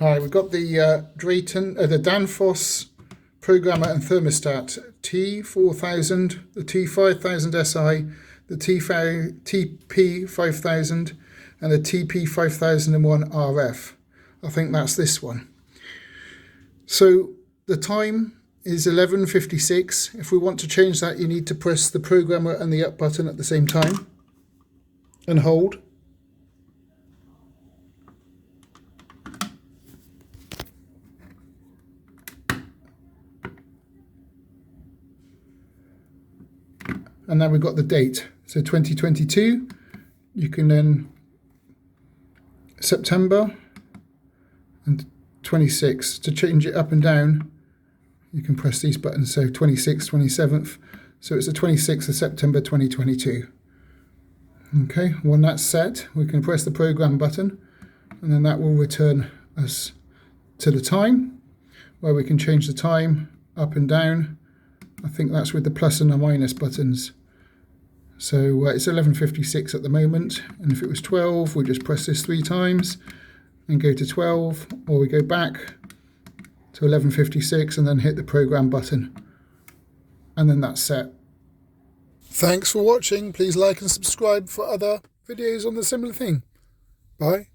Hi, we've got the the Danfoss programmer and thermostat T4000, the T5000 SI, the TP5000, and the TP5001 RF. I think that's this one. So the time is 11:56. If we want to change that, you need to press the programmer and the up button at the same time and hold. And now we've got the date. So 2022, you can then September and 26. To change it up and down, you can press these buttons. So 26th, 27th. So it's the 26th of September 2022. Okay, when that's set, we can press the program button, and then that will return us to the time, where we can change the time up and down. I think that's with the plus and the minus buttons. So it's 11:56 at the moment, and if it was 12, we just press this 3 times and go to 12, or we go back to 11:56 and then hit the program button, and then that's set. Thanks for watching. Please like and subscribe for other videos on the similar thing. Bye.